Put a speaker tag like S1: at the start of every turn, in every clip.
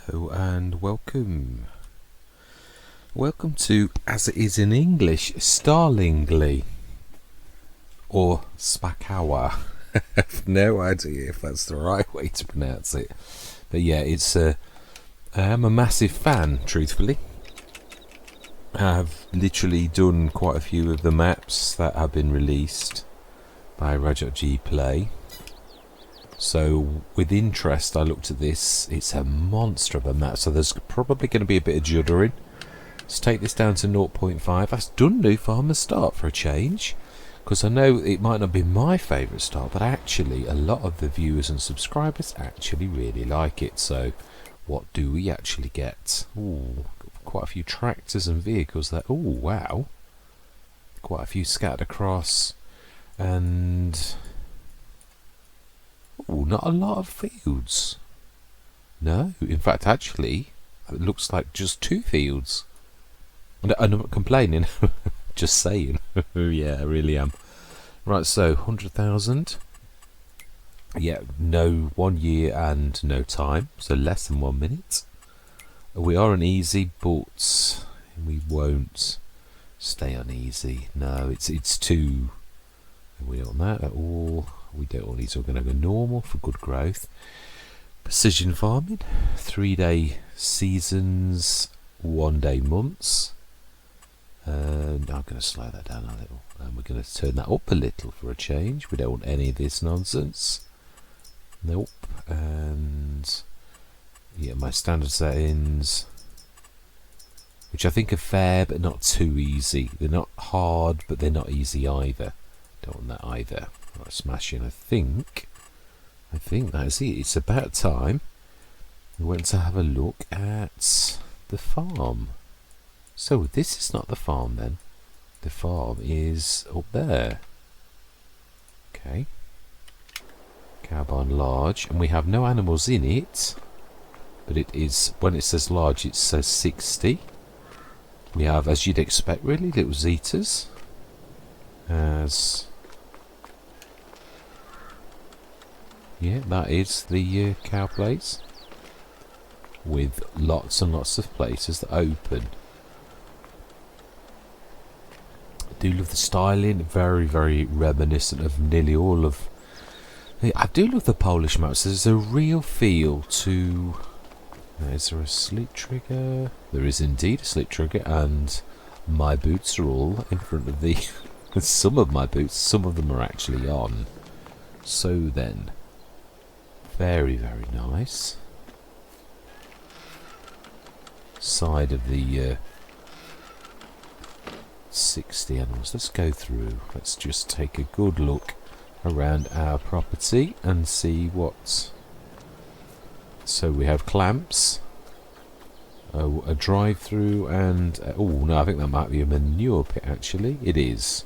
S1: Hello and welcome. Welcome to, as it is in English, Starlingly or Szpakowo. I have no idea if that's the right way to pronounce it. But yeah, I am a massive fan, truthfully. I've literally done quite a few of the maps that have been released by RajotGPLAY. So with interest I looked at this. It's a monster of a map, so there's probably going to be a bit of juddering. Let's take this down to 0.5. That's done new farmer's start for a change, because I know it might not be my favourite start, but actually a lot of the viewers and subscribers actually really like it. So what do we actually get? Ooh, quite a few tractors and vehicles there. Oh wow, quite a few scattered across, and oh, not a lot of fields. No, in fact, actually, it looks like just 2 fields. And I'm not complaining, just saying. Yeah, I really am. Right, so 100,000. Yeah, no 1 year and no time, so less than 1 minute. We are on easy, but we won't stay on easy. No, it's too. We don't want that at all. We don't want these. We're going to go normal for good growth. Precision farming, 3-day seasons, 1-day months. And I'm going to slow that down a little. And we're going to turn that up a little for a change. We don't want any of this nonsense. Nope. And yeah, my standard settings, which I think are fair but not too easy. They're not hard, but they're not easy either. Don't want that either. Right, smashing. I think that's it. It's about time we went to have a look at the farm. So this is not the farm then. The farm is up there. Okay. Cow barn large, and we have no animals in it. But it is, when it says large, it says 60. We have, as you'd expect, really little zetas. Yeah, that is the cow place, with lots and lots of places that open. I do love the styling, very, very reminiscent of nearly all of. I do love the Polish maps. There's a real feel to. Is there a sleep trigger? There is indeed a sleep trigger, and my boots are all in front of the. Some of my boots, some of them are actually on. So then. Very, very nice. Side of the 60 animals. Let's go through. Let's just take a good look around our property and see what. So we have clamps, a drive-through, and oh no, I think that might be a manure pit. Actually, it is.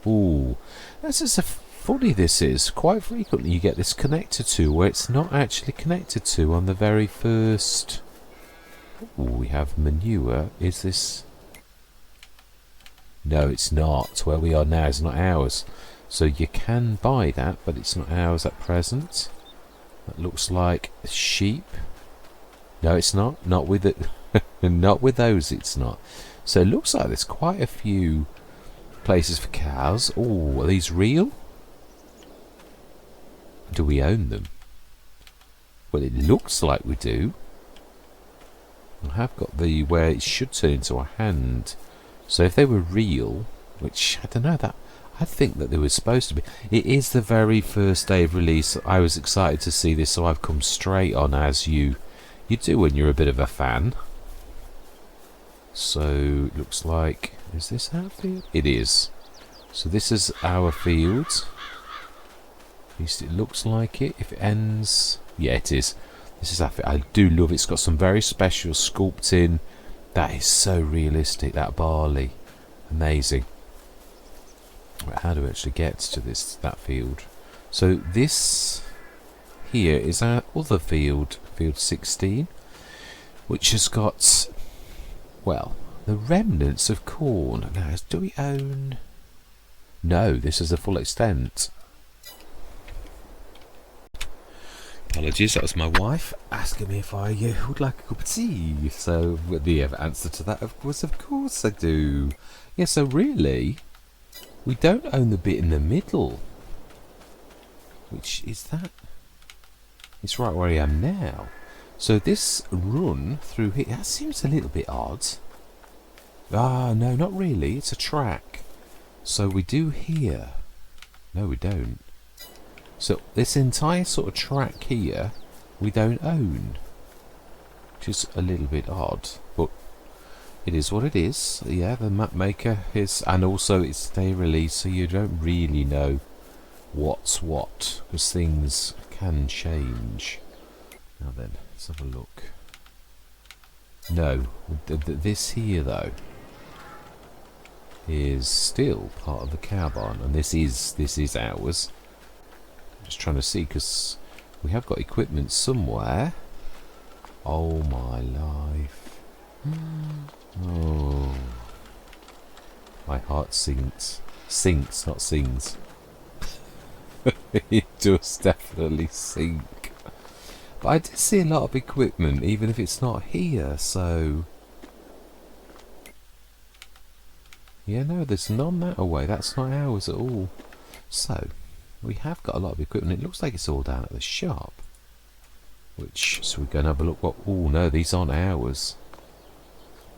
S1: Ooh, that's just a. Funny this is, quite frequently you get this connected to where it's not actually connected to on the very first. Ooh, we have manure. Is this? No, it's not. Where we are now is not ours. So you can buy that, but it's not ours at present. That looks like sheep. No, it's not. Not with it. Not with those. It's not. So it looks like there's quite a few places for cows. Oh, are these real? Do we own them? Well, it looks like we do. I have got the where it should turn into a hand. So if they were real, which I don't know, that I think that they were supposed to be. It is the very first day of release. I was excited to see this, so I've come straight on, as you do when you're a bit of a fan. So it looks like, is this our field? It is. So this is our field. At least it looks like it. If it ends, yeah, it is. This is. I do love it. It's got some very special sculpting. That is so realistic. That barley, amazing. Right, how do we actually get to that field? So this here is our other field, field 16, which has got, well, the remnants of corn. Now, do we own? No, this is the full extent. Apologies, that was my wife asking me if I would like a cup of tea. So the answer to that, of course I do. Yeah, so really, we don't own the bit in the middle. Which is that? It's right where I am now. So this run through here, that seems a little bit odd. Ah, no, not really. It's a track. So we do here. No, we don't. So this entire sort of track here, we don't own. Which is a little bit odd. But it is what it is. Yeah, the map maker is... And also it's day release, so you don't really know what's what. Because things can change. Now then, let's have a look. No, this here though is still part of the cow barn, and this is ours. I'm just trying to see because we have got equipment somewhere. Oh my life! Oh, my heart sinks, not sings. It does definitely sink. But I did see a lot of equipment, even if it's not here, so... Yeah, no, there's none that away. That's not ours at all. So, we have got a lot of equipment. It looks like it's all down at the shop. So we're going to have a look. What? Oh, no, these aren't ours.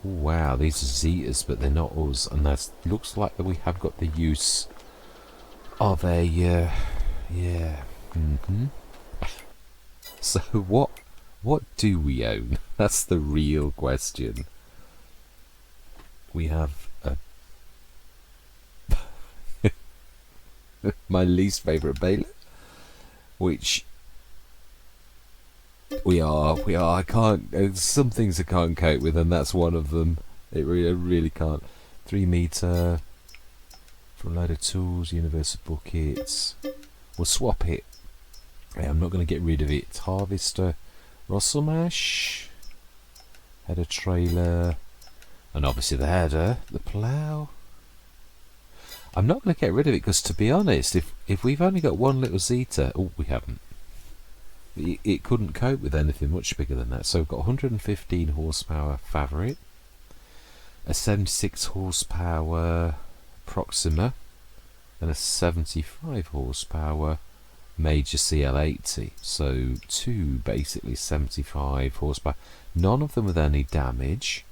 S1: Oh, wow, these are Zeta's, but they're not us. And that looks like that we have got the use of a... yeah. So what do we own? That's the real question. We have a my least favourite baler, which we are. I can't. There's some things I can't cope with, and that's one of them. It really can't. 3 metre for a load of tools, universal buckets. We'll swap it. I'm not going to get rid of it. Harvester, Russell mash, header trailer, and obviously the header, the plough. I'm not going to get rid of it because, to be honest, if we've only got one little Zeta, oh, we haven't. It couldn't cope with anything much bigger than that. So we've got 115 horsepower Favorite, a 76 horsepower Proxima, and a 75 horsepower Major CL80. So 2 basically 75 horsepower. None of them with any damage,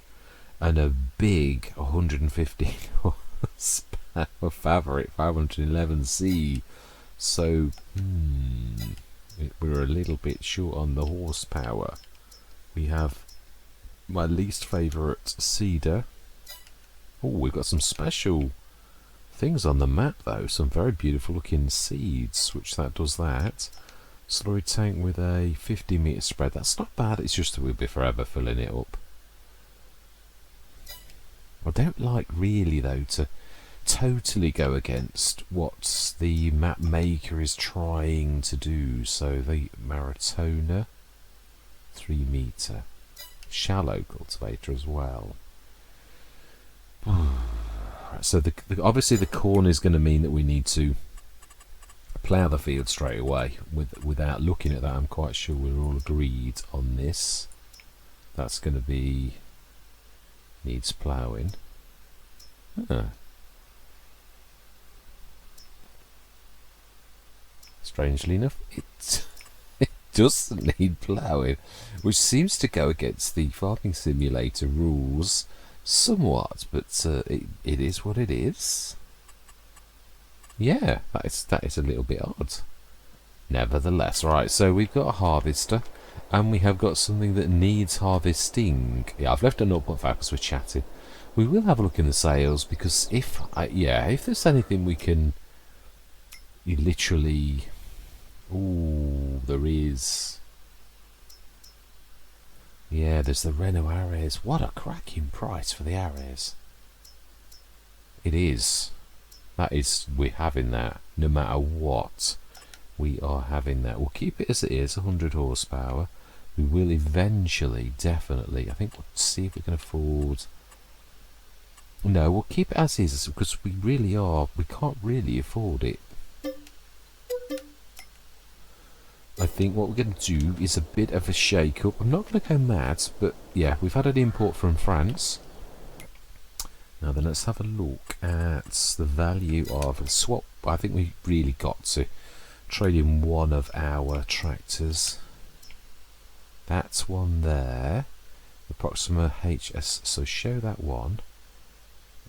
S1: and a big 115 horsepower Favorite 511C. So we're a little bit short on the horsepower. We have my least favourite Cedar. Oh, we've got some special things on the map though. Some very beautiful looking seeds, which that does that. Slurry tank with a 50 metre spread. That's not bad. It's just that we'll be forever filling it up. I don't like really though to totally go against what the map maker is trying to do. So the Maratona 3 metre shallow cultivator as well. So obviously the corn is going to mean that we need to plough the field straight away. Without looking at that, I'm quite sure we're all agreed on this. That's going to be needs ploughing. Strangely enough, it doesn't need ploughing, which seems to go against the farming simulator rules somewhat, but it is what it is. Yeah, that is a little bit odd. Nevertheless, right, so we've got a harvester, and we have got something that needs harvesting. Yeah, I've left a 0.5 because we're chatting. We will have a look in the sales, because if there's anything we can... You literally... Ooh, there is... Yeah, there's the Renault Ares. What a cracking price for the Ares. It is. That is, we're having that. No matter what, we are having that. We'll keep it as it is, 100 horsepower. We will eventually, definitely, I think we'll see if we can afford... No, we'll keep it as is, because we can't really afford it. I think what we're going to do is a bit of a shake-up. I'm not going to go mad, but yeah, we've had an import from France. Now then, let's have a look at the value of a swap. I think we really got to trade in one of our tractors. That's one there. The Proxima HS. So show that one.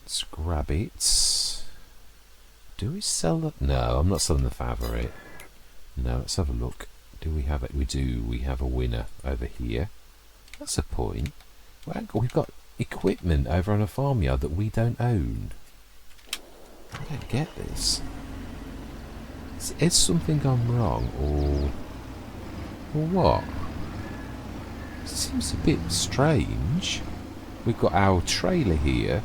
S1: Let's grab it. Do we sell that? No, I'm not selling the Favorite. No, let's have a look. Do we have it? We do. We have a winner over here. That's a point. Well, we've got equipment over on a farmyard that we don't own. I don't get this. Is something gone wrong, or what? It seems a bit strange. We've got our trailer here,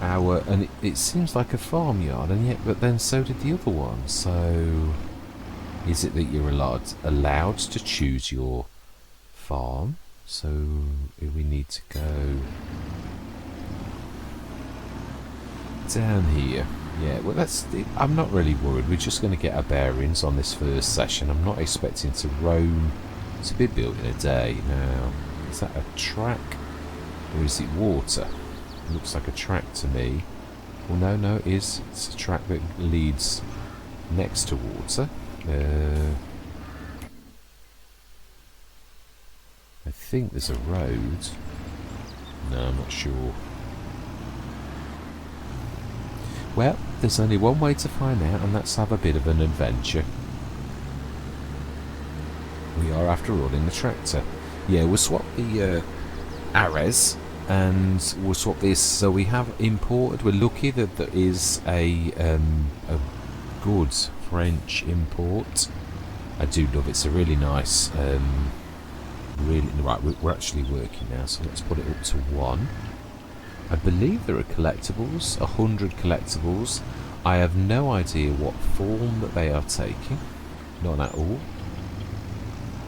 S1: and it seems like a farmyard, and yet, but then so did the other one. So, is it that you're allowed to choose your farm? So we need to go down here. Yeah, well I'm not really worried. We're just going to get our bearings on this first session. I'm not expecting to roam. It's a bit built in a day. Now, is that a track or is it water? It looks like a track to me. Well, no, it is. It's a track that leads next to water. I think there's a road. No, I'm not sure. Well, there's only one way to find out, and that's have a bit of an adventure. We are, after all, in the tractor. Yeah, we'll swap the Ares, and we'll swap this. So we have imported. We're lucky that there is a good French import. I do love it. It's a really nice. Really right. We're actually working now, so let's put it up to 1. I believe there are collectibles, 100 collectibles. I have no idea what form that they are taking, not at all.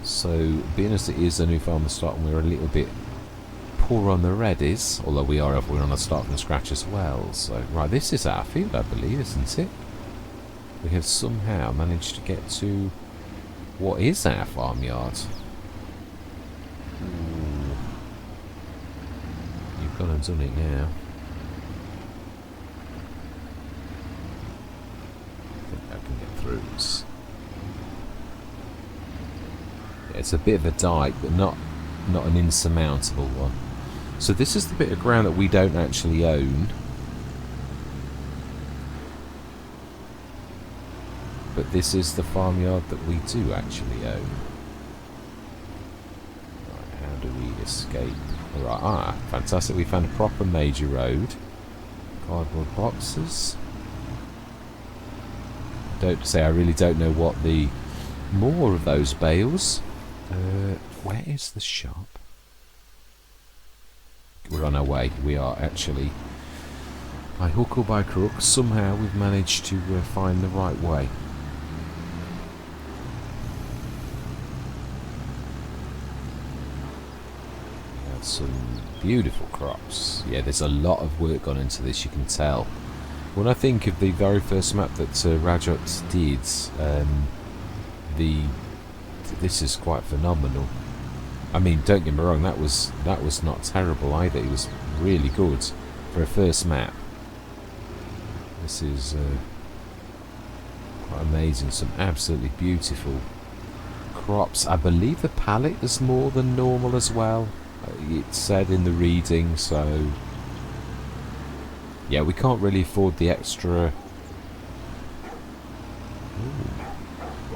S1: So, being as it is a new farm to start, and we're a little bit poor on the readies, although we're on a start from scratch as well. So, right, this is our field, I believe, isn't it? We have somehow managed to get to what is our farmyard. Ooh. You've gone and done it now. I think I can get through this. Yeah, it's a bit of a dike, but not an insurmountable one. So this is the bit of ground that we don't actually own. But this is the farmyard that we do actually own. Do we escape? Right, fantastic. We found a proper major road. Cardboard boxes. I really don't know what the more of those bales. Where is the shop? We're on our way. We are actually, by hook or by crook, somehow we've managed to find the right way. Some beautiful crops. Yeah, there's a lot of work gone into this, you can tell. When I think of the very first map that Rajot did, this is quite phenomenal. I mean, don't get me wrong, that was not terrible either. It was really good for a first map. This is quite amazing. Some absolutely beautiful crops. I believe the palette is more than normal as well. It said in the reading, so yeah, we can't really afford the extra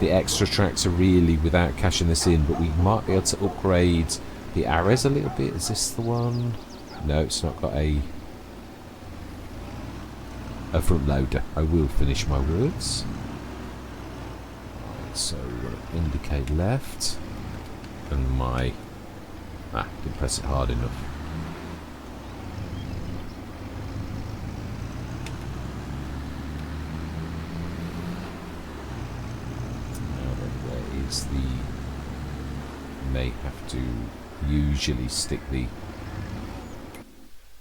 S1: tractor really without cashing this in, but we might be able to upgrade the Ares a little bit. Is this the one? No, it's not got a front loader. I will finish my words. Right, so we're going to indicate left, and my didn't press it hard enough. Now then, where is the... May have to usually stick the...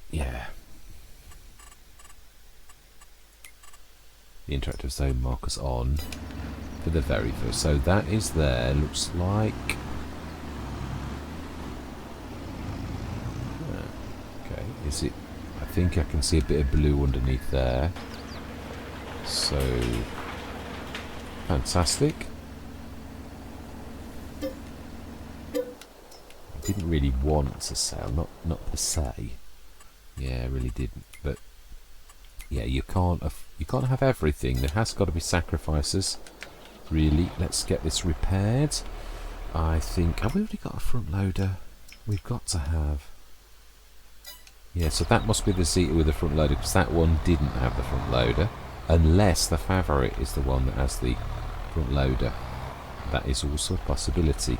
S1: Yeah. The interactive zone markers on. for the very first. So that is there. Looks like. Okay, is it? I think I can see a bit of blue underneath there. So fantastic. I didn't really want to sell, not per se. Yeah, I really didn't. But yeah, you can't have everything. There has got to be sacrifices. Really, let's get this repaired. I think have we already got a front loader? We've got to have. Yeah, so that must be the Zeta with the front loader, because that one didn't have the front loader. Unless the Favorite is the one that has the front loader. That is also a possibility.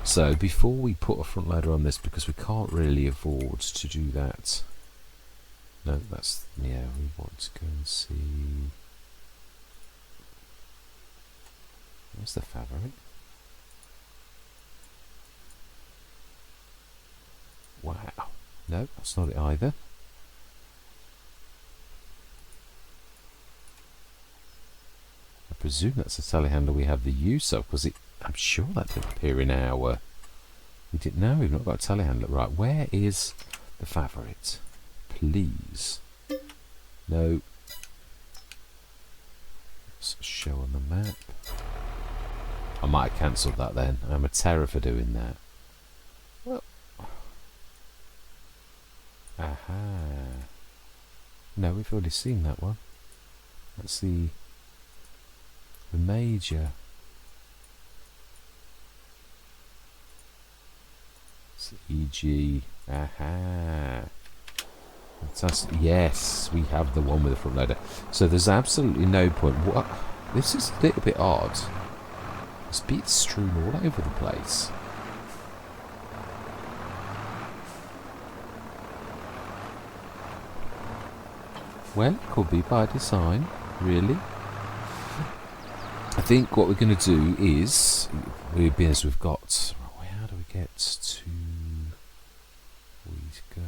S1: So before we put a front loader on this, because we can't really afford to do that. No, that's, yeah, we want to go and see. Where's the Favorite? Wow. No, that's not it either. I presume that's a telehandler we have the use of, because I'm sure that didn't appear in our. We didn't know. We've not got a telehandler. Right, where is the Favorite? Please. No. Let's show on the map. I might have cancelled that then. I'm a terror for doing that. Well. Aha. No, we've already seen that one. That's the major. It's EG. Aha. Fantastic. Yes, we have the one with the front loader. So there's absolutely no point. What? This is a little bit odd. There's bits strewn all over the place. Well, could be by design, really. I think what we're going to do is, we've got. How do we get to? We go.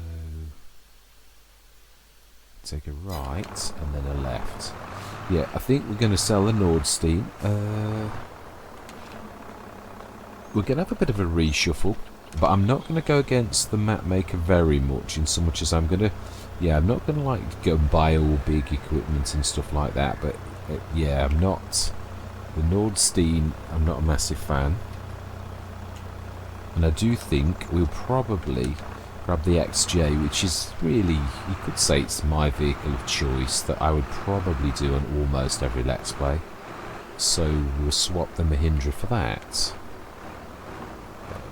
S1: Take a right and then a left. Yeah, I think we're going to sell the Nordstein. We're going to have a bit of a reshuffle, but I'm not going to go against the map maker very much, in so much as I'm going to. Yeah, I'm not going to like go and buy all big equipment and stuff like that, but yeah, I'm not. The Nordstein, I'm not a massive fan. And I do think we'll probably grab the XJ, which is really, you could say it's my vehicle of choice that I would probably do on almost every Let's Play. So we'll swap the Mahindra for that.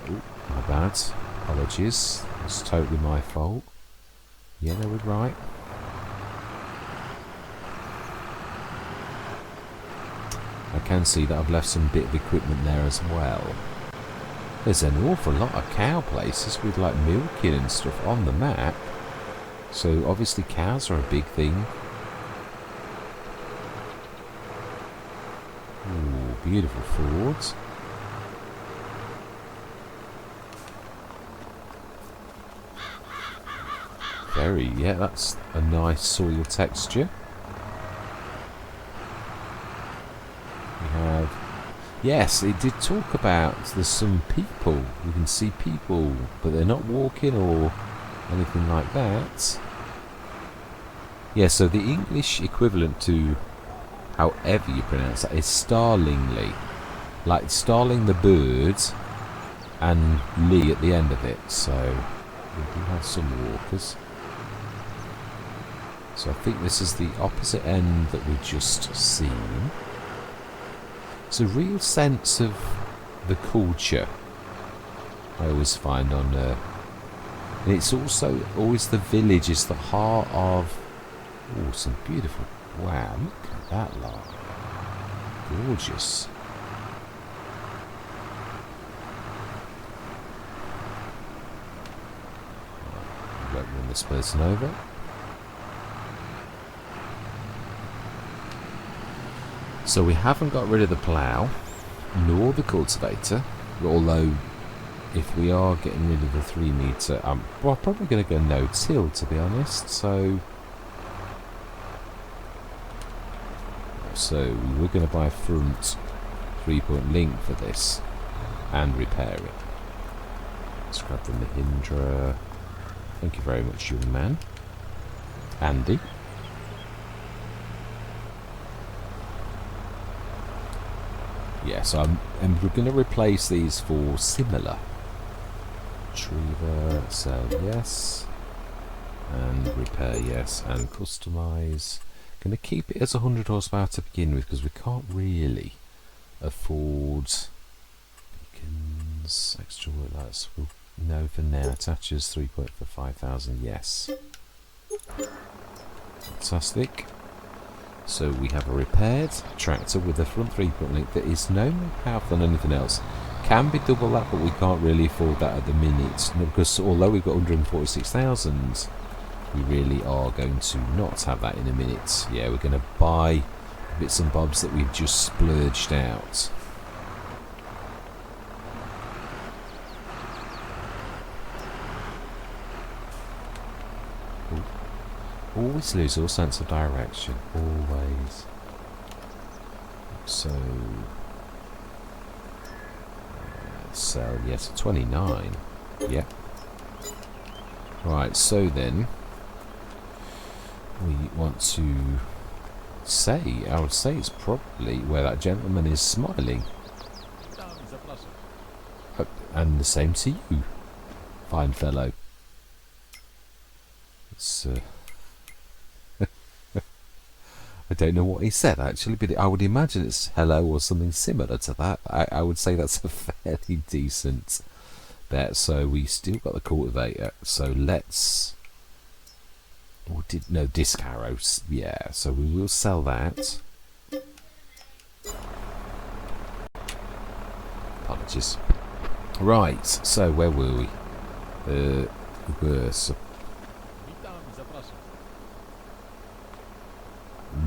S1: Oh, my bad. Apologies. It's totally my fault. Yeah, they were right. I can see that I've left some bit of equipment there as well. There's an awful lot of cow places with like milking and stuff on the map. So obviously cows are a big thing. Ooh, beautiful Fords. Very, yeah, that's a nice soil texture. We have, yes, it did talk about there's some people. You can see people, but they're not walking or anything like that. Yeah, so the English equivalent to however you pronounce that is Starlingly. Like Starling the bird and Lee at the end of it. So we do have some walkers. So I think this is the opposite end that we've just seen. It's a real sense of the culture I always find on and it's also always the village is the heart of some beautiful, wow, look at that lot. Gorgeous. I won't run this person over. So we haven't got rid of the plough, nor the cultivator, although if we are getting rid of the 3 metre, I'm probably going to go no-till, to be honest. So we were going to buy a front 3-point link for this and repair it. Let's grab the Mahindra. Thank you very much, young man. Andy. Yes, and we're going to replace these for similar. Retriever, sell yes, and repair yes, and customize. Going to keep it as 100 horsepower to begin with because we can't really afford beacons, extra work lights. We'll know for now. Attaches 3 point for 5,000. Yes, fantastic. So we have a repaired tractor with a front 3-point link that is no more powerful than anything else. Can be double that, but we can't really afford that at the minute. Because although we've got 146,000, we really are going to not have that in a minute. Yeah, we're going to buy bits and bobs that we've just splurged out. Always lose all sense of direction. Always. So, sell yes, 29. Yep. Right. So then, we want to say. I would say it's probably where that gentleman is smiling. And the same to you, fine fellow. It's. I don't know what he said actually, but I would imagine it's hello or something similar to that. I would say that's a fairly decent bet. So we still got the cultivator. So let's. No, disc arrows. Yeah, so we will sell that. Apologies. Right, so where were we? We were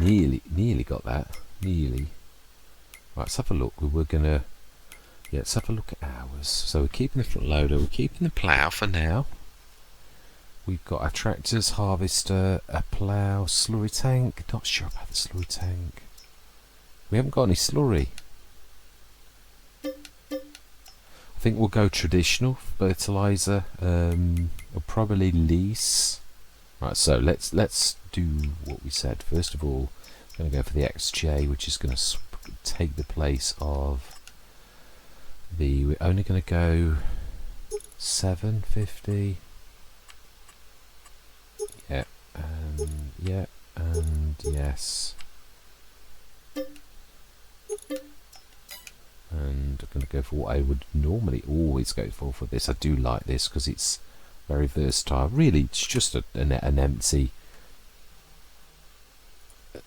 S1: nearly got that. Nearly. Right, let's have a look. We were gonna. Yeah, let's have a look at ours. So we're keeping the front loader. We're keeping the plough for now. We've got our tractors, harvester, a plough, slurry tank. Not sure about the slurry tank. We haven't got any slurry. I think we'll go traditional fertilizer. We'll probably lease. Right, so let's do what we said. First of all, I'm going to go for the XJ, which is going to take the place of the. We're only going to go 750. Yeah, and yes. And I'm going to go for what I would normally always go for this. I do like this because it's very versatile. Really, it's just an empty. I'm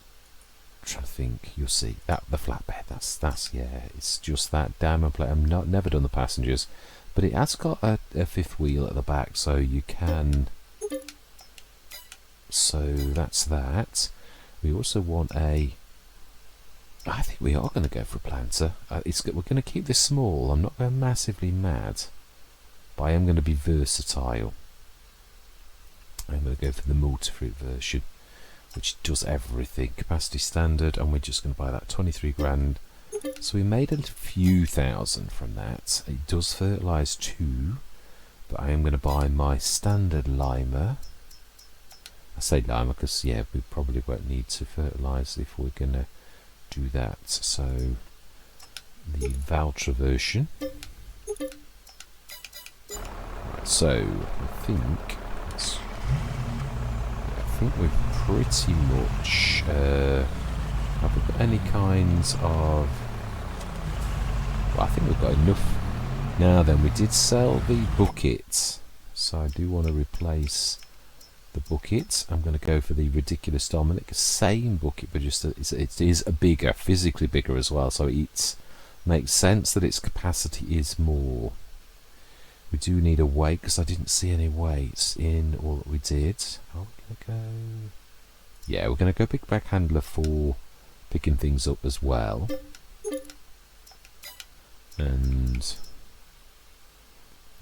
S1: trying to think. You'll see that the flatbed. That's yeah. It's just that diamond plate. I've never done the passengers, but it has got a fifth wheel at the back, so you can. So that's that. We also want a. I think we are going to go for a planter. We're going to keep this small. I'm not going massively mad, but I am going to be versatile. I'm going to go for the multi-fruit version, which does everything. Capacity standard, and we're just going to buy that 23 grand. So we made a few thousand from that. It does fertilise too, but I am going to buy my standard limer. I say limer because yeah, we probably won't need to fertilise if we're going to do that. So the Valtra version. Right, so I think we've pretty much have we got any kinds of. Well, I think we've got enough. Now then, we did sell the bucket, so I do want to replace the bucket. I'm going to go for the ridiculous Dominic, same bucket, but just it is a bigger, physically bigger as well. So it makes sense that its capacity is more. We do need a weight because I didn't see any weights in all that we did. Oh, we're going to go. Yeah, we're going to go big back handler for picking things up as well. And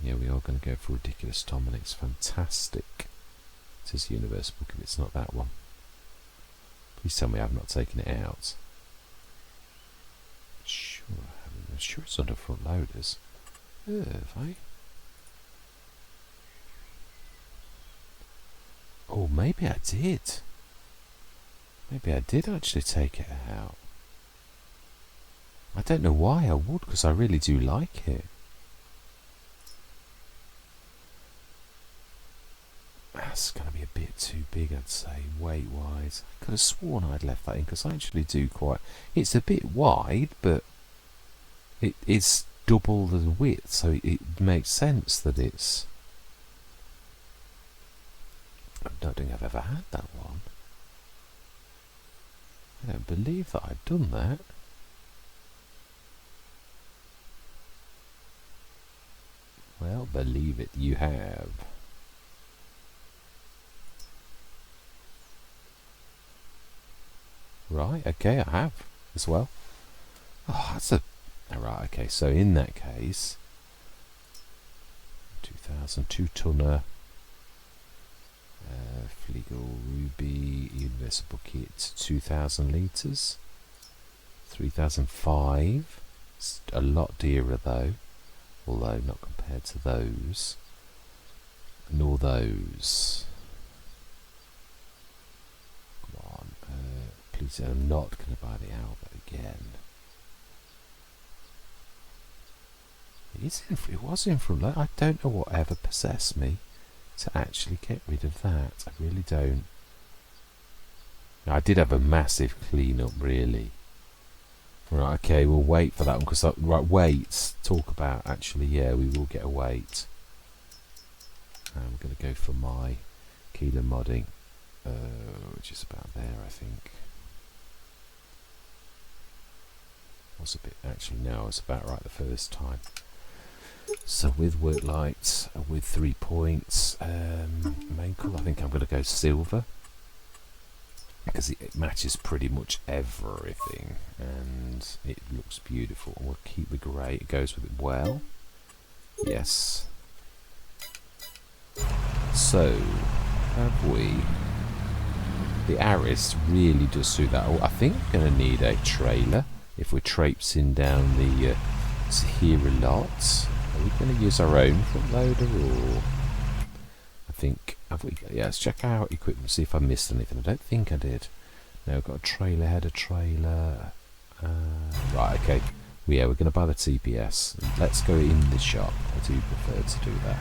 S1: yeah, we are going to go for ridiculous Dominic's fantastic. It is Universe book if it's not that one. Please tell me I've not taken it out. Sure I I'm sure it's under front loaders. Have I? Oh, maybe I did. Maybe I did actually take it out. I don't know why I would, because I really do like it. That's going to be a bit too big, I'd say, weight-wise. I could have sworn I'd left that in, because I actually do quite... It's a bit wide, but it is double the width, so it makes sense that it's... I don't think I've ever had that one. I don't believe that I've done that. Well, believe it, you have. Right, okay, I have as well. Oh, that's a... Alright, okay, so in that case... 2,002 tonner. Fleagle Ruby Universal Bucket, 2,000 litres. 3,005. It's a lot dearer though. Although not compared to those. Nor those. Come on. Please, I'm not going to buy the Albert again. It was in front. I don't know what ever possessed me to actually get rid of that. I really don't. Now, I did have a massive clean-up, really. Right, okay, we'll wait for that one, because, right, weights, talk about, actually, yeah, we will get a weight. I'm going to go for my kilo modding, which is about there, I think. Was a bit, actually, no, it's about right the first time. So with work lights, with 3 points, main colour, I think I'm going to go silver, because it matches pretty much everything, and it looks beautiful. We'll keep the grey, it goes with it well. Yes. So, have we... The Aris really does suit that. Oh, I think we're going to need a trailer if we're traipsing down the Sahara lot. Are we going to use our own front loader, or... I think... Have we? Yeah, let's check our equipment, see if I missed anything. I don't think I did. No, I've got a trailer, header trailer. Right, okay. Well, yeah, we're going to buy the TPS. Let's go in the shop. I do prefer to do that.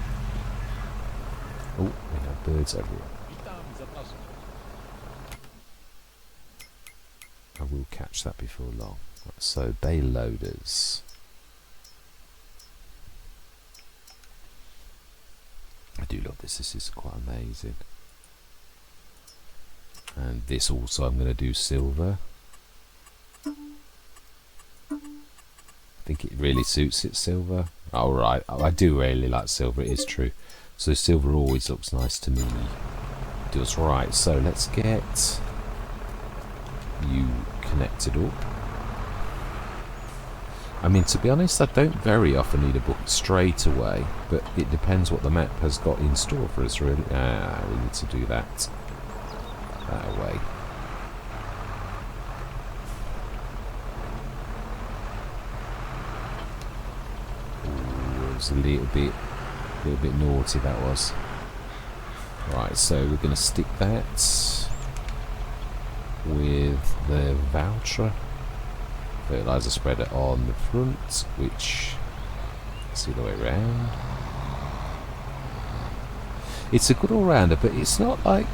S1: Oh, we have birds everywhere. I will catch that before long. Right, so, bay loaders. I do love this. This is quite amazing. And this also I'm going to do silver. I think it really suits it, silver. Alright, I do really like silver, it is true. So silver always looks nice to me. It does. Right, so let's get you connected up. I mean, to be honest, I don't very often need a book straight away, but it depends what the map has got in store for us, really. We need to do that way. Ooh, it was a little bit naughty, that was. Right, so we're going to stick that with the voucher. Fertilizer spreader on the front, which is the other way around. It's a good all-rounder, but it's not like,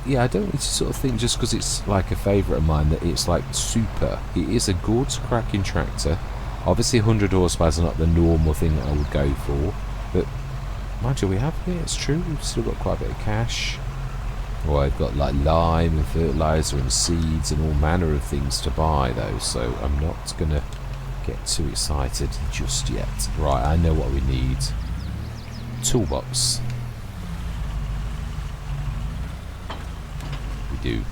S1: yeah, I don't need to sort of think just because it's like a favourite of mine that it's like super. It is a good cracking tractor. Obviously 100 horsepower is not the normal thing that I would go for, but mind you, we have here, it's true, we've still got quite a bit of cash. Well, I've got like lime and fertilizer and seeds and all manner of things to buy though, so I'm not going to get too excited just yet. Right, I know what we need. Toolbox. We do.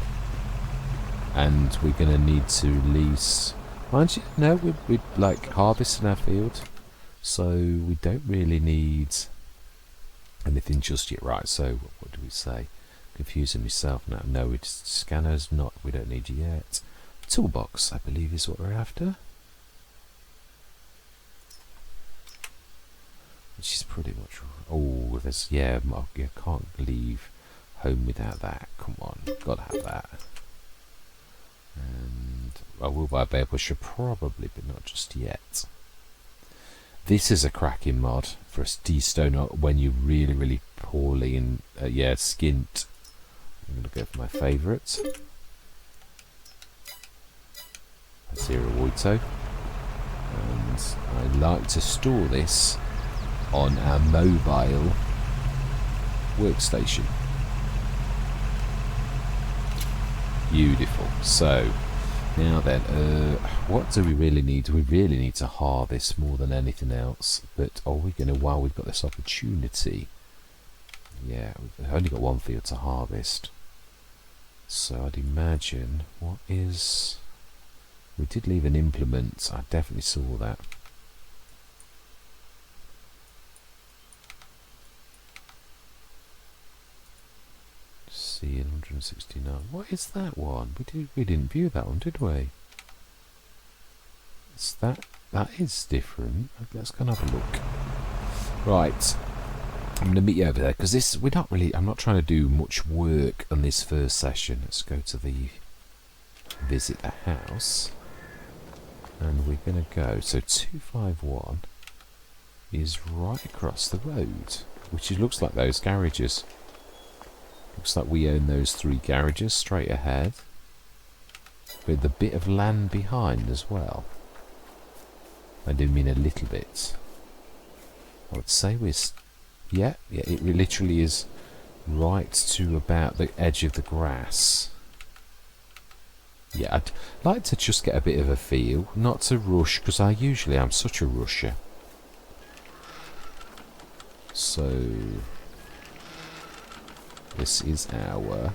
S1: And we're going to need to lease... Mind you, no, we're like harvesting our field, so we don't really need anything just yet. Right, so what do we say? Confusing myself now. No, it's scanners, not, we don't need yet. Toolbox, I believe, is what we're after. which is pretty much. Oh, there's yeah. You can't leave home without that. Come on, gotta have that. And I will buy a bear pusher probably, but not just yet. This is a cracking mod for a D-stoner when you're really, really poorly and yeah, skint. I'm gonna go for my favourite. Zero Woito. And I like to store this on our mobile workstation. Beautiful. So now then, what do we really need? We really need to harvest more than anything else. But are we going to, while we've got this opportunity, yeah, we've only got one field to harvest. So I'd imagine, what is, we did leave an implement, I definitely saw that. See, 169. What is that one? We didn't view that one, did we? It's that is different. Let's go and have a look. Right, I'm going to meet you over there because this I'm not trying to do much work on this first session. Let's go to the visit the house, and we're going to go. So 251 is right across the road, which looks like those garages. Looks like we own those 3 garages straight ahead, with a bit of land behind as well. I do mean a little bit. I would say we're, yeah, it literally is right to about the edge of the grass. Yeah, I'd like to just get a bit of a feel, not to rush, because I usually am such a rusher. So this is our,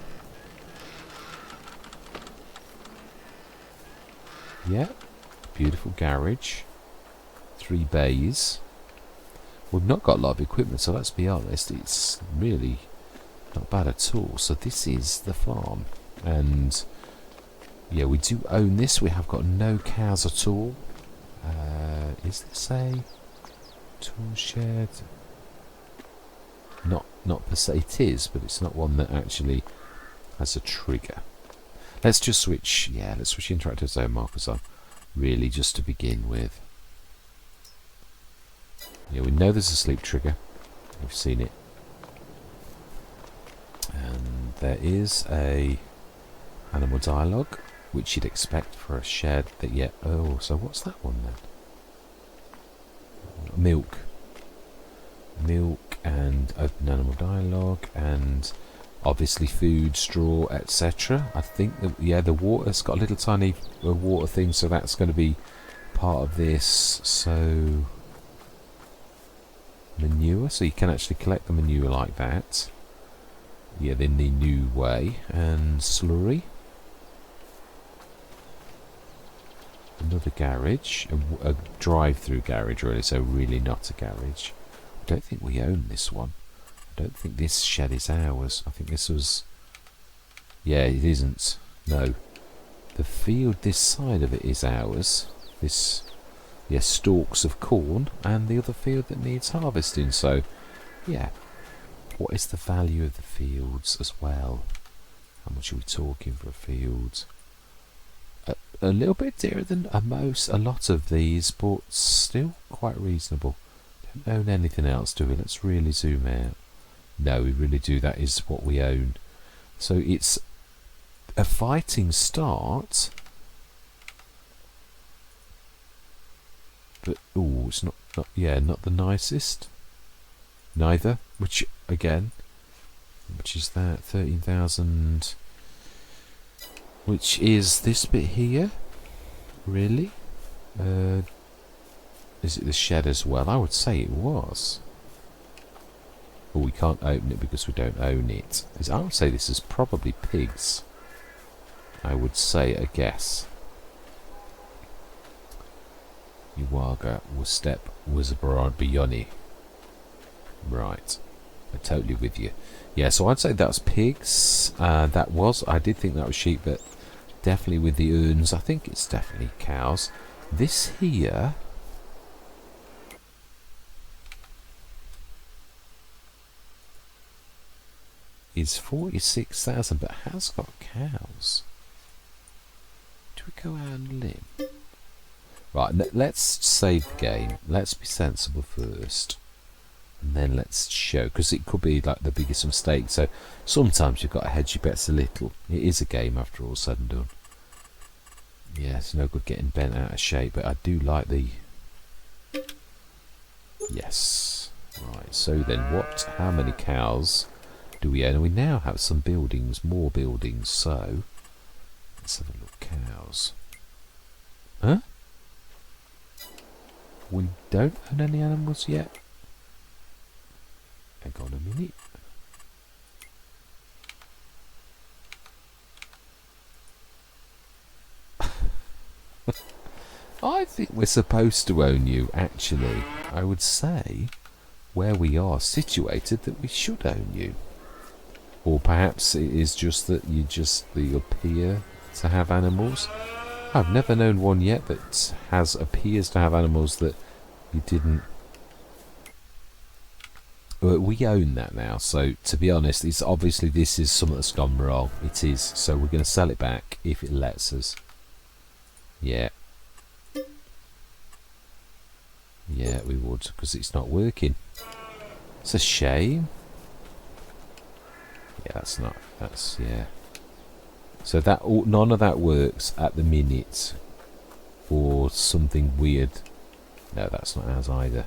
S1: yeah, beautiful garage, 3 bays. We've not got a lot of equipment, so let's be honest, it's really not bad at all. So this is the farm, and yeah, we do own this. We have got no cows at all. Is this a tool shed? Not per se it is, but it's not one that actually has a trigger. Let's just switch, yeah, let's switch interactive zone markers on, really, just to begin with. Yeah, we know there's a sleep trigger. We've seen it. And there is a animal dialogue, which you'd expect for a shed that, yeah, oh, so what's that one then? Milk. Milk and open animal dialogue, and obviously food, straw, etc. I think that, yeah, the water's got a little tiny water thing, so that's going to be part of this. So manure, so you can actually collect the manure like that, yeah, in the new way. And slurry, another garage, a drive-through garage really, so really not a garage. I don't think we own this one. I don't think this shed is ours. I think this was, yeah, it isn't, no. The field this side of it is ours, this, yeah, stalks of corn, and the other field that needs harvesting. So yeah, what is the value of the fields as well? How much are we talking for a field? A little bit dearer than a lot of these, but still quite reasonable. Don't own anything else, do we? Let's really zoom out. No, we really do. That is what we own. So it's a fighting start, but oh, it's not yeah, not the nicest. Neither. Which again, which is that 13,000. Which is this bit here? Really? Is it the shed as well? I would say it was. But we can't open it because we don't own it. I would say this is probably pigs. I would say a guess. Uwaga was step was Bioni. Right. I'm totally with you. Yeah, so I'd say that's pigs. I did think that was sheep, but definitely with the urns, I think it's definitely cows. This here, is 46,000, but has got cows. Do we go out and live? Right, let's save the game. Let's be sensible first. And then let's show, because it could be like the biggest mistake. So sometimes you've got to hedge your bets a little. It is a game after all said and done. Yeah, it's no good getting bent out of shape, but I do like the... Yes. Right, so then how many cows do we own? We now have some buildings, more buildings, so... Let's have a look. Cows. Huh? We don't own any animals yet? Hang on a minute. I think we're supposed to own you, actually. I would say, where we are situated, that we should own you. Or perhaps it is just that you appear to have animals. I've never known one yet that appears to have animals that you didn't. We own that now, so to be honest, it's obviously this is something that's gone wrong. It is, so we're going to sell it back if it lets us. Yeah. Yeah, we would, because it's not working. It's a shame. Yeah, yeah. So none of that works at the minute, or something weird. No, that's not ours either.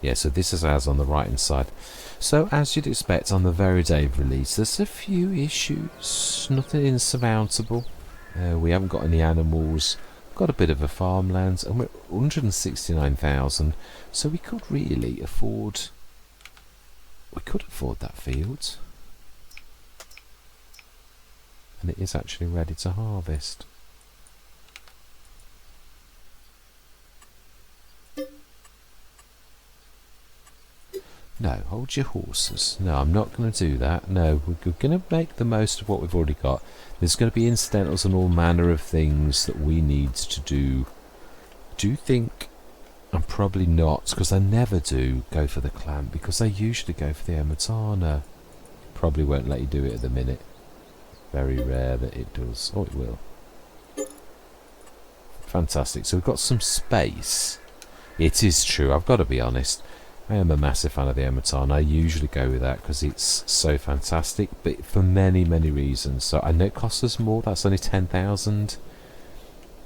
S1: Yeah, so this is ours on the right hand side. So as you'd expect on the very day of release, there's a few issues, nothing insurmountable. We haven't got any animals, got a bit of a farmland, and we're 169,000, so we could really afford. We could afford that field. And it is actually ready to harvest. No, hold your horses. No, I'm not going to do that. No, we're going to make the most of what we've already got. There's going to be incidentals and all manner of things that we need to do. Do you think... I'm probably not, because I never do go for the clamp, because I usually go for the Omatana. Probably won't let you do it at the minute. Very rare that it does. Oh, it will. Fantastic. So we've got some space. It is true, I've got to be honest. I am a massive fan of the Omatana. I usually go with that because it's so fantastic, but for many, many reasons. So I know it costs us more. That's only 10,000.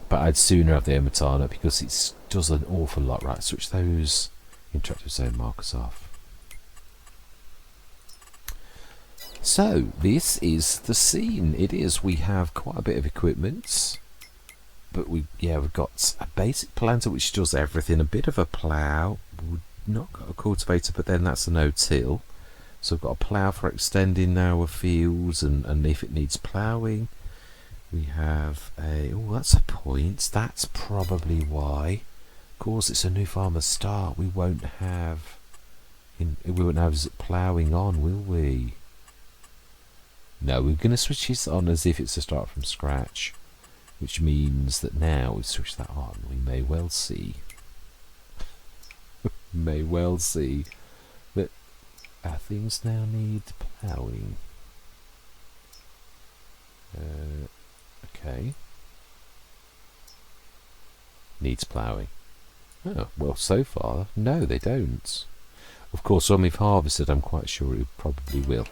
S1: But I'd sooner have the Omatana because it does an awful lot. Right, switch those interactive zone markers off. So this is the scene. It is. We have quite a bit of equipment, but we've got a basic planter which does everything. A bit of a plough. We've not got a cultivator, but then that's a no-till. So we've got a plough for extending our fields, and if it needs ploughing. We have a... Oh, that's a point. That's probably why. Of course, it's a new farmer's start. We won't have ploughing on, will we? No, we're going to switch this on as if it's a start from scratch, which means that now we've switched that on. We may well see. May well see that our things now need ploughing. Okay. Needs ploughing. Oh, well, so far, no, they don't. Of course, when we've harvested, I'm quite sure it probably will.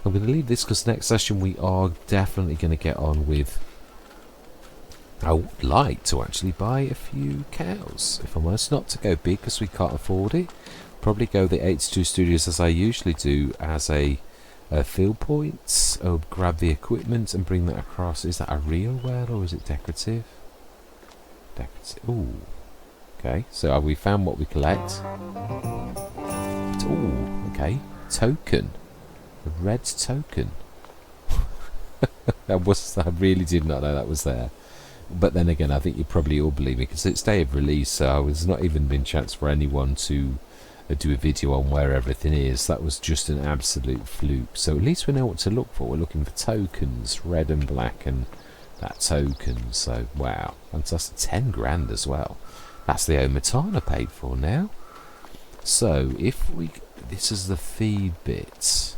S1: I'm going to leave this because next session we are definitely going to get on with... I would like to actually buy a few cows, if I'm honest. Not to go big because we can't afford it. Probably go the 82 Studios as I usually do as a field point. Or grab the equipment and bring that across. Is that a real well or is it decorative? Decorative. Ooh. Okay, so have we found what we collect? Ooh, okay. Token. A red token. I really did not know that was there. But then again, I think you probably all believe me because it's day of release, so there's not even been a chance for anyone to do a video on where everything is. That was just an absolute fluke. So at least we know what to look for. We're looking for tokens, red and black, and that token. So wow, fantastic. 10 grand as well. That's the Omatana paid for now. So if we, this is the feed bit.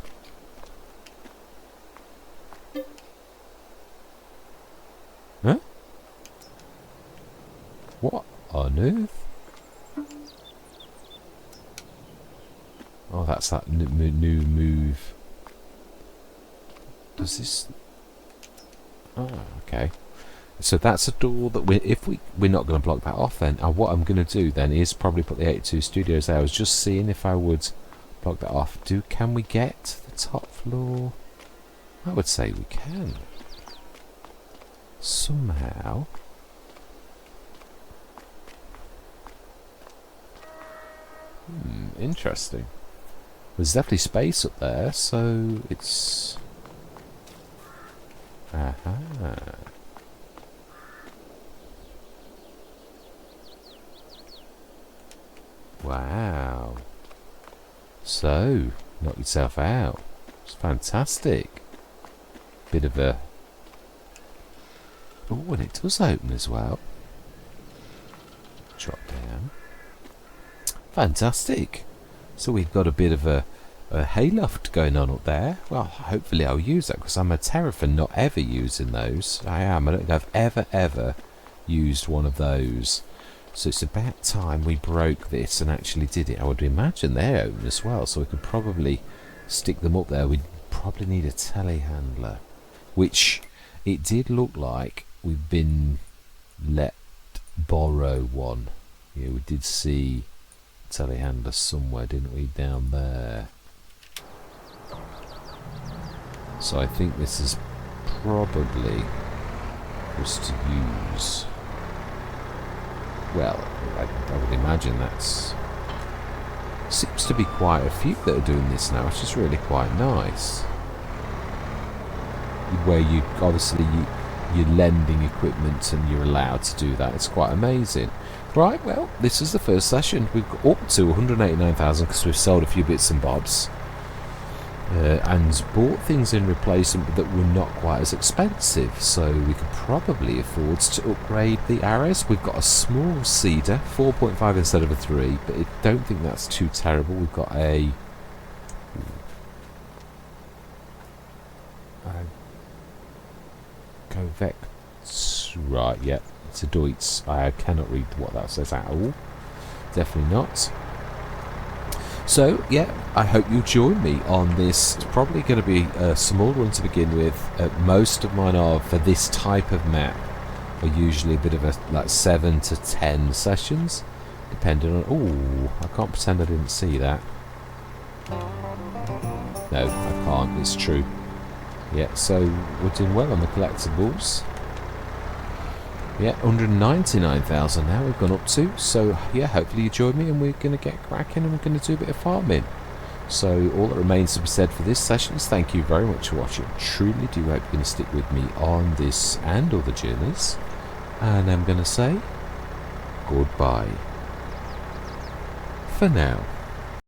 S1: earth? Oh, that's that new move. Does this... Oh, okay. So that's a door that we're not going to block that off then. And what I'm going to do then is probably put the 82 studios there. I was just seeing if I would block that off. Can we get to the top floor? I would say we can. Somehow. Interesting. There's definitely space up there, so it's... Aha. Wow. So, knock yourself out. It's fantastic. Bit of a... Oh, and it does open as well. Drop down. Fantastic. So we've got a bit of a hayloft going on up there. Well, hopefully I'll use that because I'm a terror for not ever using those. I don't think I've ever used one of those. So it's about time we broke this and actually did it. I would imagine they're open as well, so we could probably stick them up there. We'd probably need a telehandler, which it did look like we've been let borrow one. Yeah, we did see telehandler somewhere, didn't we, down there? So I think this is probably for us to use. Well, I would imagine that's... Seems to be quite a few that are doing this now, which is really quite nice. Where you obviously you're lending equipment and you're allowed to do that. It's quite amazing. Right, well, this is the first session. We've got up to 189,000 because we've sold a few bits and bobs. And bought things in replacement that were not quite as expensive, so we could probably afford to upgrade the arrows. We've got a small cedar, 4.5 instead of a 3, but I don't think that's too terrible. We've got a... Govect... Right, yeah, it's a Deutz. I cannot read what that says at all. Definitely not. So, yeah, I hope you'll join me on this. It's probably going to be a small one to begin with. Most of mine are, for this type of map, are usually a bit of a, like 7 to 10 sessions, depending on... Ooh, I can't pretend I didn't see that. No, I can't, it's true. Yeah, so we're doing well on the collectibles. Yeah, 199,000 now we've gone up to. So, yeah, hopefully you join me and we're going to get cracking and we're going to do a bit of farming. So, all that remains to be said for this session is thank you very much for watching. Truly do hope you're going to stick with me on this and other journeys. And I'm going to say goodbye for now.